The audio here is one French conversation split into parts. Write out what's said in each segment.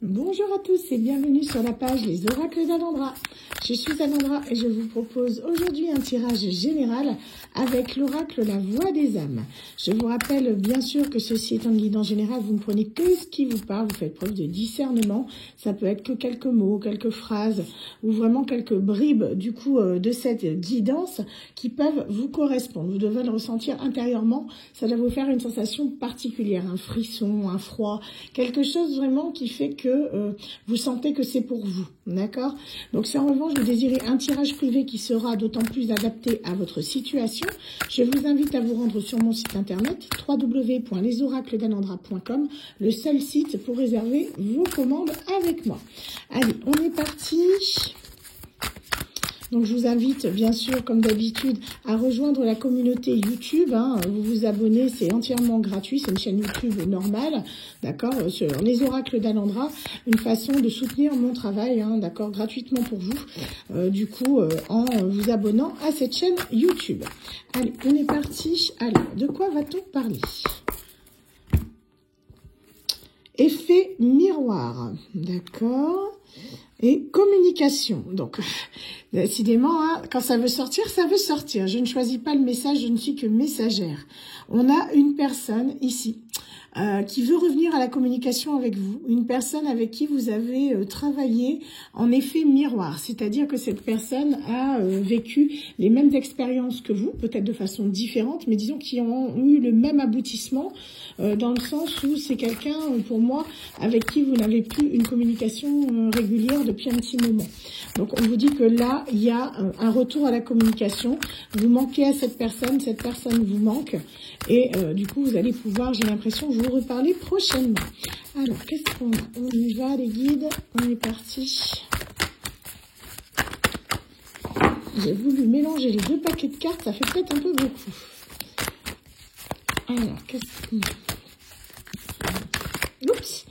Bonjour à tous et bienvenue sur la page Les Oracles d'Alendra. Je suis Alendra et je vous propose aujourd'hui un tirage général avec l'oracle La Voix des âmes. Je vous rappelle bien sûr que ceci est un guidance général, vous ne prenez que ce qui vous parle, vous faites preuve de discernement. Ça peut être que quelques mots, quelques phrases ou vraiment quelques bribes du coup de cette guidance qui peuvent vous correspondre. Vous devez le ressentir intérieurement, ça doit vous faire une sensation particulière, un frisson, un froid, quelque chose vraiment qui fait que vous sentez que c'est pour vous, d'accord? Donc si en revanche vous désirez un tirage privé qui sera d'autant plus adapté à votre situation, je vous invite à vous rendre sur mon site internet www.lesoracledalendra.com, le seul site pour réserver vos commandes avec moi. Allez, on est parti. Donc, je vous invite, bien sûr, comme d'habitude, à rejoindre la communauté YouTube. Vous vous abonnez, c'est entièrement gratuit. C'est une chaîne YouTube normale, d'accord, sur les oracles d'Alendra. Une façon de soutenir mon travail, d'accord, gratuitement pour vous. En vous abonnant à cette chaîne YouTube. Allez, on est parti. Alors, de quoi va-t-on parler ? Effet miroir, d'accord, et communication. Donc, décidément, quand ça veut sortir, ça veut sortir. Je ne choisis pas le message, je ne suis que messagère. On a une personne ici qui veut revenir à la communication avec vous. Une personne avec qui vous avez travaillé en effet miroir. C'est-à-dire que cette personne a vécu les mêmes expériences que vous, peut-être de façon différente, mais disons qui ont eu le même aboutissement, dans le sens où c'est quelqu'un, pour moi, avec qui vous n'avez plus une communication régulière depuis un petit moment. Donc, on vous dit que là, il y a un retour à la communication. Vous manquez à cette personne vous manque. Et du coup, vous allez pouvoir, j'ai l'impression, vous reparler prochainement. Alors, qu'est-ce qu'on a? On y va, les guides. On est parti. J'ai voulu mélanger les deux paquets de cartes. Ça fait peut-être un peu beaucoup. Alors, qu'est-ce qu'on a? Oups!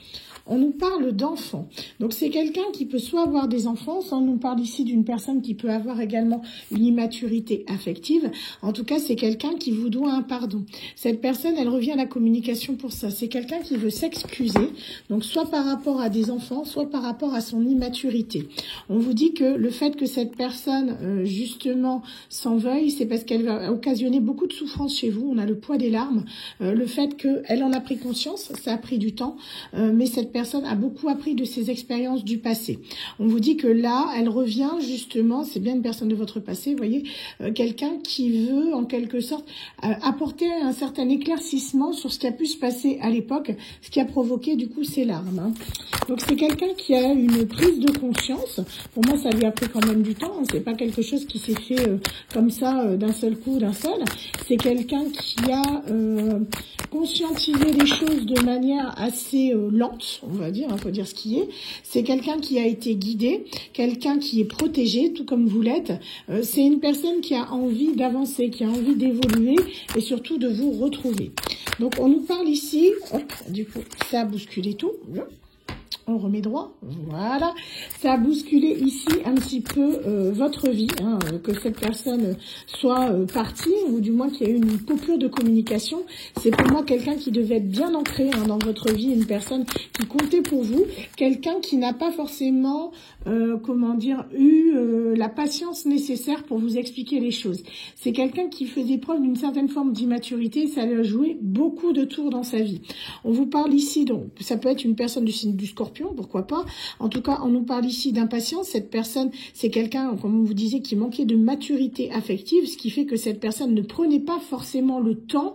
On nous parle d'enfants. Donc, c'est quelqu'un qui peut soit avoir des enfants, soit on nous parle ici d'une personne qui peut avoir également une immaturité affective. En tout cas, c'est quelqu'un qui vous doit un pardon. Cette personne, elle revient à la communication pour ça. C'est quelqu'un qui veut s'excuser, donc soit par rapport à des enfants, soit par rapport à son immaturité. On vous dit que le fait que cette personne, justement, s'en veuille, c'est parce qu'elle va occasionner beaucoup de souffrance chez vous. On a le poids des larmes. Le fait qu'elle en a pris conscience, ça a pris du temps, mais cette personne a beaucoup appris de ses expériences du passé. On vous dit que là, elle revient justement, c'est bien une personne de votre passé, vous voyez, quelqu'un qui veut en quelque sorte apporter un certain éclaircissement sur ce qui a pu se passer à l'époque, ce qui a provoqué du coup ces larmes. Donc c'est quelqu'un qui a une prise de conscience. Pour moi, ça lui a pris quand même du temps. C'est pas quelque chose qui s'est fait comme ça d'un seul coup, d'un seul. C'est quelqu'un qui a conscientisé les choses de manière assez lente, on va dire, il faut dire ce qui est. C'est quelqu'un qui a été guidé, quelqu'un qui est protégé, tout comme vous l'êtes. C'est une personne qui a envie d'avancer, qui a envie d'évoluer et surtout de vous retrouver. Donc, on nous parle ici, hop, du coup, ça a bousculé tout. On remet droit, voilà. Ça a bousculé ici un petit peu votre vie, que cette personne soit partie, ou du moins qu'il y ait eu une coupure de communication. C'est pour moi quelqu'un qui devait être bien ancré dans votre vie, une personne qui comptait pour vous, quelqu'un qui n'a pas forcément, eu la patience nécessaire pour vous expliquer les choses. C'est quelqu'un qui faisait preuve d'une certaine forme d'immaturité, ça lui a joué beaucoup de tours dans sa vie. On vous parle ici, donc, ça peut être une personne du signe du Scorpion, pourquoi pas. En tout cas, on nous parle ici d'impatience. Cette personne, c'est quelqu'un, comme on vous disait, qui manquait de maturité affective, ce qui fait que cette personne ne prenait pas forcément le temps,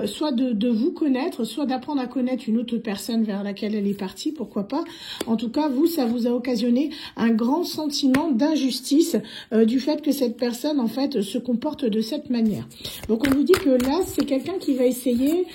soit de vous connaître, soit d'apprendre à connaître une autre personne vers laquelle elle est partie, pourquoi pas. En tout cas, vous, ça vous a occasionné un grand sentiment d'injustice du fait que cette personne, en fait, se comporte de cette manière. Donc, on vous dit que là, c'est quelqu'un qui va essayer,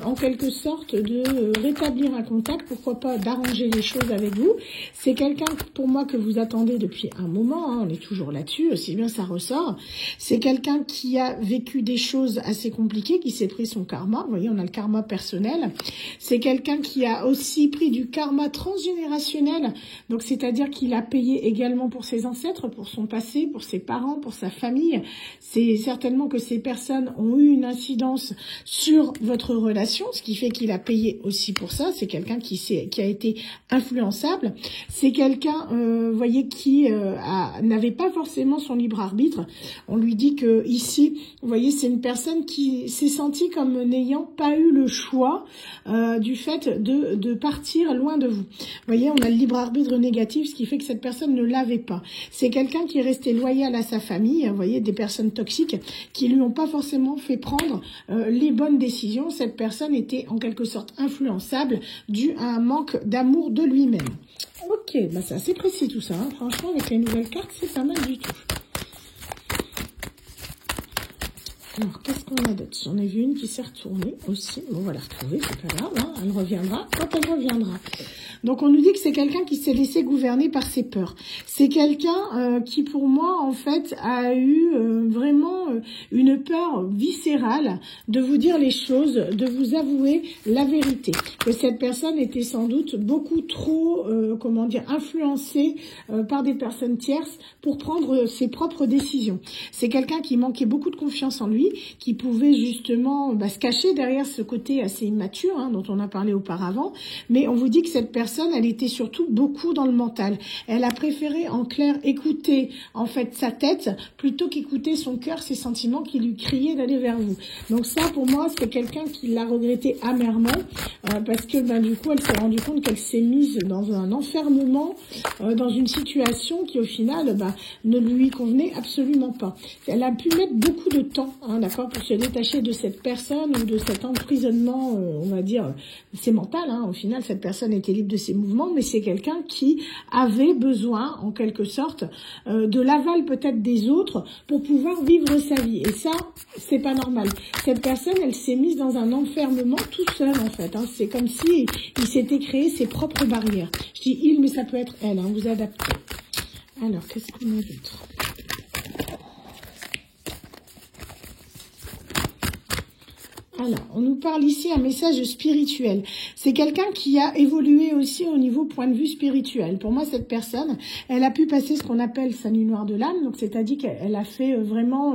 en quelque sorte, de rétablir un contact, pourquoi pas d'arranger les choses avec vous. C'est quelqu'un, pour moi, que vous attendez depuis un moment, on est toujours là-dessus, aussi bien ça ressort. C'est quelqu'un qui a vécu des choses assez compliquées, qui s'est pris son karma. Vous voyez, on a le karma personnel. C'est quelqu'un qui a aussi pris du karma transgénérationnel, donc c'est-à-dire qu'il a payé également pour ses ancêtres, pour son passé, pour ses parents, pour sa famille. C'est certainement que ces personnes ont eu une incidence sur votre relation, ce qui fait qu'il a payé aussi pour ça. C'est quelqu'un qui a été influençable. C'est quelqu'un, voyez, qui n'avait pas forcément son libre arbitre. On lui dit que ici, vous voyez, c'est une personne qui s'est sentie comme n'ayant pas eu le choix du fait de partir loin de vous. Vous voyez, on a le libre arbitre négatif, ce qui fait que cette personne ne l'avait pas. C'est quelqu'un qui est resté loyal à sa famille. Vous voyez, des personnes toxiques qui lui ont pas forcément fait prendre les bonnes décisions. Cette personne était en quelque sorte influençable dû à un manque d'amour de lui-même. Ok, bah c'est assez précis tout ça. Hein. Franchement, avec les nouvelles cartes, c'est pas mal du tout. Alors, qu'est-ce qu'on a d'autre? J'en ai vu une qui s'est retournée aussi. Bon, on va la retrouver, c'est pas grave. Hein. Elle reviendra quand elle reviendra. Donc, on nous dit que c'est quelqu'un qui s'est laissé gouverner par ses peurs. C'est quelqu'un qui, pour moi, en fait, a eu vraiment une peur viscérale de vous dire les choses, de vous avouer la vérité. Que cette personne était sans doute beaucoup trop, comment dire, influencée par des personnes tierces pour prendre ses propres décisions. C'est quelqu'un qui manquait beaucoup de confiance en lui, qui pouvait justement se cacher derrière ce côté assez immature hein, dont on a parlé auparavant. Mais on vous dit que cette personne, elle était surtout beaucoup dans le mental. Elle a préféré en clair écouter en fait sa tête plutôt qu'écouter son cœur, ses sentiments qui lui criaient d'aller vers vous. Donc ça pour moi c'est quelqu'un qui l'a regretté amèrement parce que du coup elle s'est rendue compte qu'elle s'est mise dans un enfermement, dans une situation qui au final ne lui convenait absolument pas. Elle a pu mettre beaucoup de temps d'accord, pour se détacher de cette personne ou de cet emprisonnement, on va dire, c'est mental. Au final, cette personne était libre de ses mouvements, mais c'est quelqu'un qui avait besoin, en quelque sorte, de l'aval peut-être des autres pour pouvoir vivre sa vie. Et ça, c'est pas normal. Cette personne, elle s'est mise dans un enfermement tout seul, en fait. C'est comme si il s'était créé ses propres barrières. Je dis il, mais ça peut être elle. Vous adaptez. Alors, qu'est-ce qu'on a d'autre ? Alors, on nous parle ici un message spirituel. C'est quelqu'un qui a évolué aussi au niveau point de vue spirituel. Pour moi, cette personne, elle a pu passer ce qu'on appelle sa nuit noire de l'âme. Donc, c'est-à-dire qu'elle a fait vraiment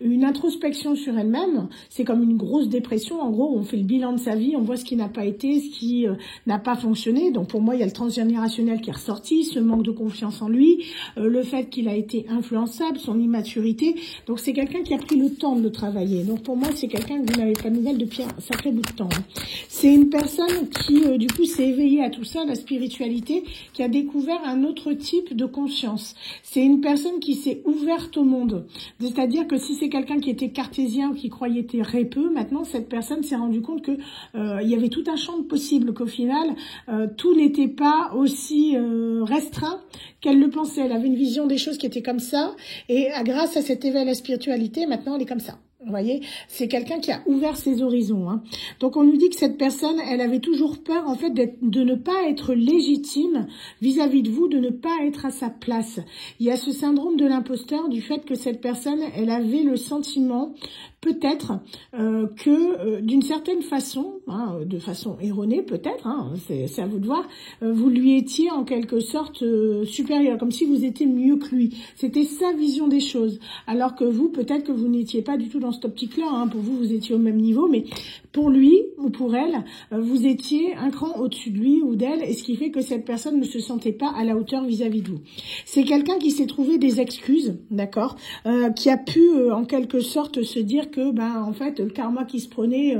une introspection sur elle-même. C'est comme une grosse dépression. En gros, on fait le bilan de sa vie, on voit ce qui n'a pas été, ce qui n'a pas fonctionné. Donc, pour moi, il y a le transgénérationnel qui est ressorti, ce manque de confiance en lui, le fait qu'il a été influençable, son immaturité. Donc, c'est quelqu'un qui a pris le temps de le travailler. Donc, pour moi, c'est quelqu'un que vous n'avez pas nouvelle depuis un sacré bout de temps. C'est une personne qui, du coup, s'est éveillée à tout ça, la spiritualité, qui a découvert un autre type de conscience. C'est une personne qui s'est ouverte au monde. C'est-à-dire que si c'est quelqu'un qui était cartésien ou qui croyait très peu, maintenant, cette personne s'est rendue compte que il y avait tout un champ de possibles, qu'au final, tout n'était pas aussi restreint qu'elle le pensait. Elle avait une vision des choses qui étaient comme ça, et grâce à cet éveil à la spiritualité, maintenant, elle est comme ça. Vous voyez, c'est quelqu'un qui a ouvert ses horizons. Donc, on nous dit que cette personne, elle avait toujours peur, en fait, de ne pas être légitime vis-à-vis de vous, de ne pas être à sa place. Il y a ce syndrome de l'imposteur du fait que cette personne, elle avait le sentiment, peut-être, que d'une certaine façon, de façon erronée peut-être, c'est à vous de voir, vous lui étiez en quelque sorte supérieur, comme si vous étiez mieux que lui. C'était sa vision des choses. Alors que vous, peut-être que vous n'étiez pas du tout dans cette optique-là. Pour vous, vous étiez au même niveau, mais pour lui ou pour elle, vous étiez un cran au-dessus de lui ou d'elle, et ce qui fait que cette personne ne se sentait pas à la hauteur vis-à-vis de vous. C'est quelqu'un qui s'est trouvé des excuses, d'accord, qui a pu en quelque sorte se dire que en fait le karma qui se prenait,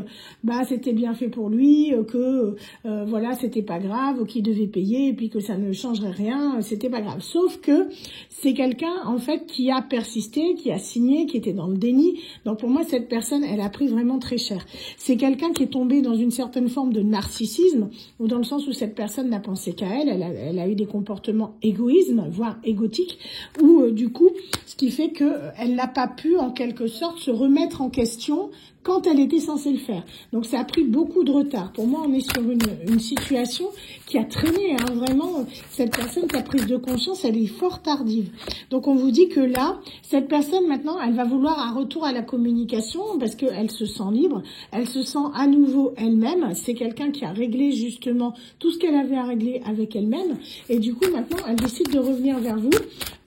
c'était bien fait pour lui, que voilà, c'était pas grave, qu'il devait payer, et puis que ça ne changerait rien, c'était pas grave. Sauf que c'est quelqu'un en fait qui a persisté, qui a signé, qui était dans le déni. Donc pour moi, cette personne, elle a pris vraiment très cher. C'est quelqu'un qui est tombé dans une certaine forme de narcissisme, ou dans le sens où cette personne n'a pensé qu'à elle, elle a eu des comportements égoïsmes, voire égotiques, ou du coup, ce qui fait qu'elle n'a pas pu en quelque sorte se remettre en question quand elle était censée le faire. Donc ça a pris beaucoup de retard. Pour moi, on est sur une situation qui a traîné, vraiment. Cette personne qui a prise de conscience, elle est fort tardive. Donc on vous dit que là, cette personne maintenant, elle va vouloir un retour à la communication parce qu'elle se sent libre, elle se sent à nouveau elle-même. C'est quelqu'un qui a réglé justement tout ce qu'elle avait à régler avec elle-même. Et du coup, maintenant, elle décide de revenir vers vous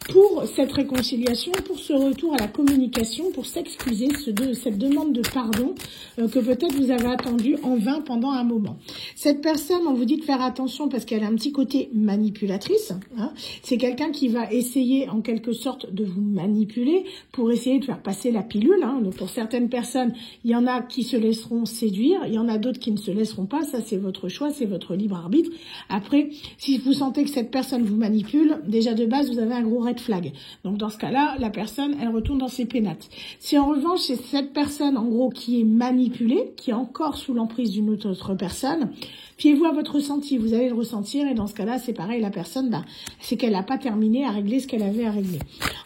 pour cette réconciliation, pour ce retour à la communication, pour s'excuser de cette demande de pardon que peut-être vous avez attendu en vain pendant un moment. Cette personne, on vous dit de faire attention parce qu'elle a un petit côté manipulatrice. Hein. C'est quelqu'un qui va essayer en quelque sorte de vous manipuler pour essayer de faire passer la pilule. Hein. Donc pour certaines personnes, il y en a qui se laisseront séduire, il y en a d'autres qui ne se laisseront pas. Ça, c'est votre choix, c'est votre libre arbitre. Après, si vous sentez que cette personne vous manipule, déjà de base, vous avez un gros red flag. Donc dans ce cas-là, la personne, elle retourne dans ses pénates. Si en revanche, c'est cette personne, en gros, qui est manipulée, qui est encore sous l'emprise d'une autre personne, fiez-vous à votre ressenti, vous allez le ressentir, et dans ce cas-là, c'est pareil, la personne, c'est qu'elle n'a pas terminé à régler ce qu'elle avait à régler.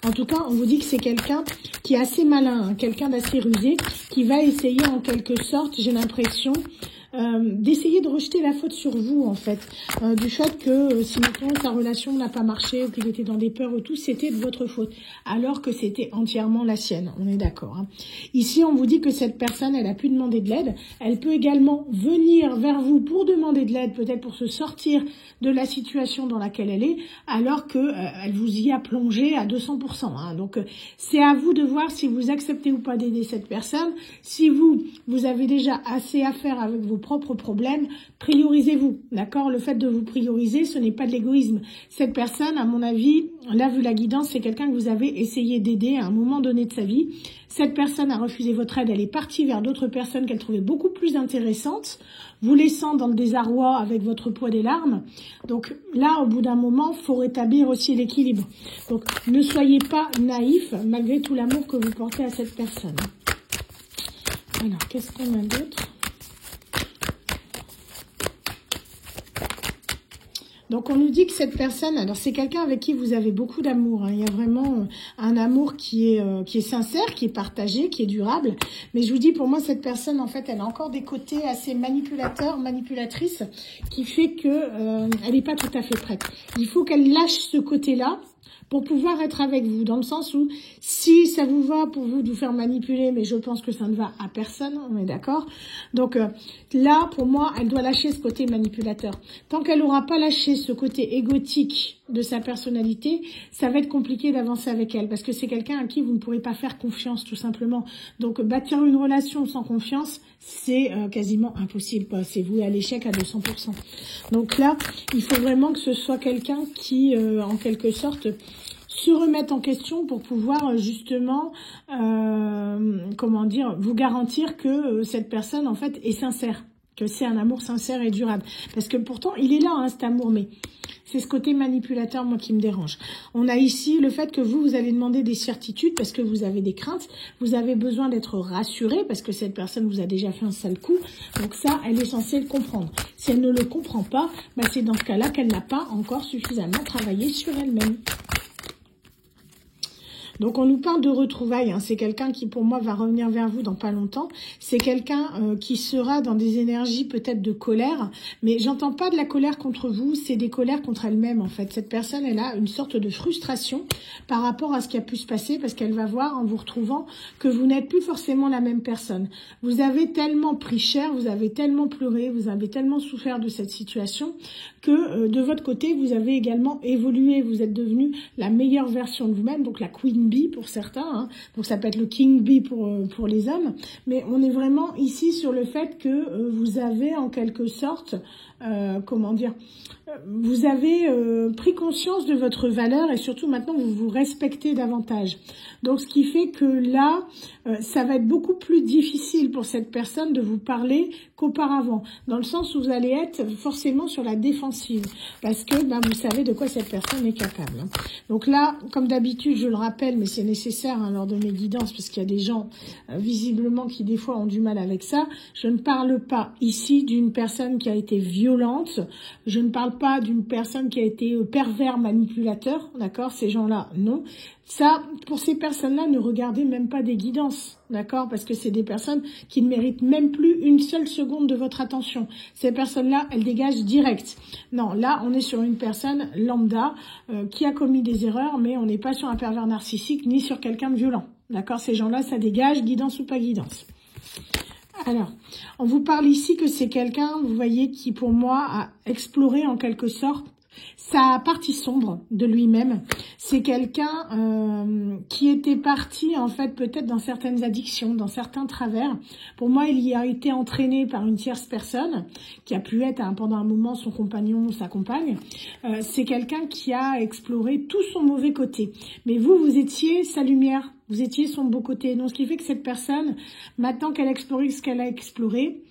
En tout cas, on vous dit que c'est quelqu'un qui est assez malin, hein, quelqu'un d'assez rusé, qui va essayer en quelque sorte, j'ai l'impression, d'essayer de rejeter la faute sur vous, en fait, du fait que si maintenant sa relation n'a pas marché, ou qu'il était dans des peurs ou tout, c'était de votre faute, alors que c'était entièrement la sienne, on est d'accord. Hein. Ici, on vous dit que cette personne, elle a pu demander de l'aide, elle peut également venir vers vous pour demander de l'aide, peut-être pour se sortir de la situation dans laquelle elle est, alors que elle vous y a plongé à 200%. Hein. Donc, c'est à vous de voir si vous acceptez ou pas d'aider cette personne. Si vous avez déjà assez à faire avec vos propres problèmes, priorisez-vous, d'accord? Le fait de vous prioriser, ce n'est pas de l'égoïsme. Cette personne, à mon avis, là, vu la guidance, c'est quelqu'un que vous avez essayé d'aider à un moment donné de sa vie. Cette personne a refusé votre aide, elle est partie vers d'autres personnes qu'elle trouvait beaucoup plus intéressantes, vous laissant dans le désarroi avec votre poids des larmes. Donc là, au bout d'un moment, il faut rétablir aussi l'équilibre. Donc ne soyez pas naïf, malgré tout l'amour que vous portez à cette personne. Alors, qu'est-ce qu'on a d'autre ? Donc, on nous dit que cette personne, alors c'est quelqu'un avec qui vous avez beaucoup d'amour. Hein. Il y a vraiment un amour qui est sincère, qui est partagé, qui est durable. Mais je vous dis, pour moi, cette personne, en fait, elle a encore des côtés assez manipulateurs, manipulatrices, qui fait que elle n'est pas tout à fait prête. Il faut qu'elle lâche ce côté-là pour pouvoir être avec vous, dans le sens où si ça vous va pour vous de vous faire manipuler, mais je pense que ça ne va à personne, on est d'accord. Donc là, pour moi, elle doit lâcher ce côté manipulateur. Tant qu'elle n'aura pas lâché ce côté égotique de sa personnalité, ça va être compliqué d'avancer avec elle, parce que c'est quelqu'un à qui vous ne pourrez pas faire confiance, tout simplement. Donc bâtir une relation sans confiance, c'est quasiment impossible, quoi. C'est voué à l'échec à 200%. Donc là, il faut vraiment que ce soit quelqu'un qui, en quelque sorte, se remette en question pour pouvoir justement, comment dire, vous garantir que cette personne, en fait, est sincère, que c'est un amour sincère et durable. Parce que pourtant, il est là, hein, cet amour, mais c'est ce côté manipulateur, moi, qui me dérange. On a ici le fait que vous allez demander des certitudes parce que vous avez des craintes, vous avez besoin d'être rassuré parce que cette personne vous a déjà fait un sale coup. Donc ça, elle est censée le comprendre. Si elle ne le comprend pas, bah c'est dans ce cas-là qu'elle n'a pas encore suffisamment travaillé sur elle-même. Donc on nous parle de retrouvailles, hein. C'est quelqu'un qui pour moi va revenir vers vous dans pas longtemps. C'est quelqu'un qui sera dans des énergies peut-être de colère, mais j'entends pas de la colère contre vous, c'est des colères contre elle-même en fait. Cette personne, elle a une sorte de frustration par rapport à ce qui a pu se passer, parce qu'elle va voir en vous retrouvant que vous n'êtes plus forcément la même personne. Vous avez tellement pris cher, vous avez tellement pleuré, vous avez tellement souffert de cette situation que de votre côté, vous avez également évolué, vous êtes devenu la meilleure version de vous-même, donc la Queen Bee pour certains, hein. Donc ça peut être le King Bee pour les hommes, mais on est vraiment ici sur le fait que vous avez en quelque sorte, comment dire, vous avez pris conscience de votre valeur et surtout maintenant vous vous respectez davantage. Donc ce qui fait que là, ça va être beaucoup plus difficile pour cette personne de vous parler qu'auparavant, dans le sens où vous allez être forcément sur la défensive, parce que bah, vous savez de quoi cette personne est capable. Hein. Donc là, comme d'habitude, je le rappelle, mais c'est nécessaire hein, lors de mes guidances, parce qu'il y a des gens visiblement qui des fois ont du mal avec ça, je ne parle pas ici d'une personne qui a été violente, je ne parle pas d'une personne qui a été pervers, manipulateur, d'accord? Ces gens-là, non. Ça, pour ces personnes-là, ne regardez même pas des guidances, d'accord? Parce que c'est des personnes qui ne méritent même plus une seule seconde de votre attention. Ces personnes-là, elles dégagent direct. Non, là, on est sur une personne lambda qui a commis des erreurs, mais on n'est pas sur un pervers narcissique ni sur quelqu'un de violent, d'accord? Ces gens-là, ça dégage, guidance ou pas guidance. Alors, on vous parle ici que c'est quelqu'un, vous voyez, qui pour moi a exploré en quelque sorte sa partie sombre de lui-même. C'est quelqu'un qui était parti, en fait, peut-être dans certaines addictions, dans certains travers. Pour moi, il y a été entraîné par une tierce personne, qui a pu être pendant un moment son compagnon ou sa compagne. C'est quelqu'un qui a exploré tout son mauvais côté. Mais vous, vous étiez sa lumière, vous étiez son beau côté. Donc, ce qui fait que cette personne, maintenant qu'elle a exploré ce qu'elle a exploré,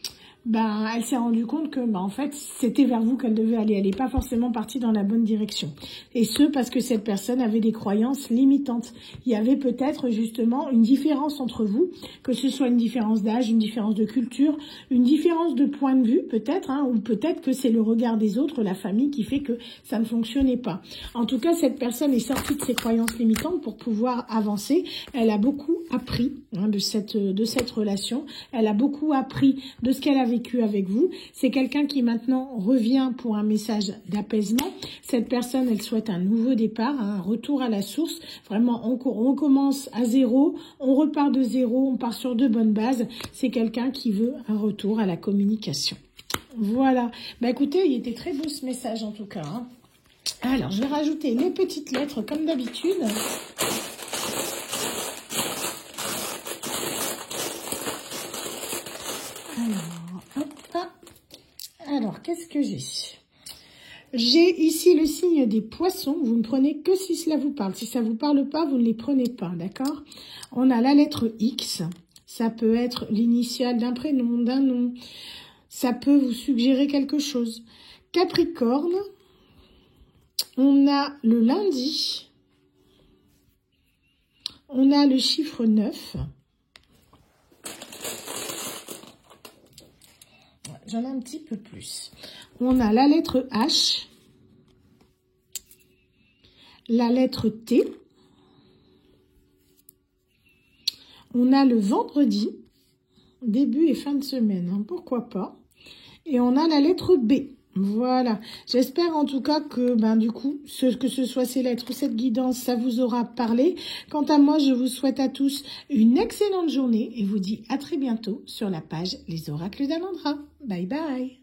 ben, elle s'est rendue compte que, ben, en fait, c'était vers vous qu'elle devait aller. Elle n'est pas forcément partie dans la bonne direction. Et ce, parce que cette personne avait des croyances limitantes. Il y avait peut-être, justement, une différence entre vous, que ce soit une différence d'âge, une différence de culture, une différence de point de vue, peut-être, hein, ou peut-être que c'est le regard des autres, la famille, qui fait que ça ne fonctionnait pas. En tout cas, cette personne est sortie de ses croyances limitantes pour pouvoir avancer. Elle a beaucoup appris, hein, de cette relation. Elle a beaucoup appris de ce qu'elle avait vécu avec vous. C'est quelqu'un qui maintenant revient pour un message d'apaisement. Cette personne, elle souhaite un nouveau départ, un retour à la source. Vraiment, on recommence à zéro, on repart de zéro, on part sur de bonnes bases. C'est quelqu'un qui veut un retour à la communication. Voilà. Bah écoutez, il était très beau ce message en tout cas, hein. Alors, je vais rajouter les petites lettres comme d'habitude. Alors, qu'est-ce que j'ai? J'ai ici le signe des poissons. Vous ne prenez que si cela vous parle. Si ça ne vous parle pas, vous ne les prenez pas, d'accord? On a la lettre X. Ça peut être l'initiale d'un prénom, d'un nom. Ça peut vous suggérer quelque chose. Capricorne. On a le lundi. On a le chiffre 9. J'en ai un petit peu plus. On a la lettre H, la lettre T, on a le vendredi, début et fin de semaine, hein, pourquoi pas. Et on a la lettre B. Voilà. J'espère en tout cas que, du coup, que ce soit ces lettres ou cette guidance, ça vous aura parlé. Quant à moi, je vous souhaite à tous une excellente journée et vous dis à très bientôt sur la page Les Oracles d'Amandra. Bye bye.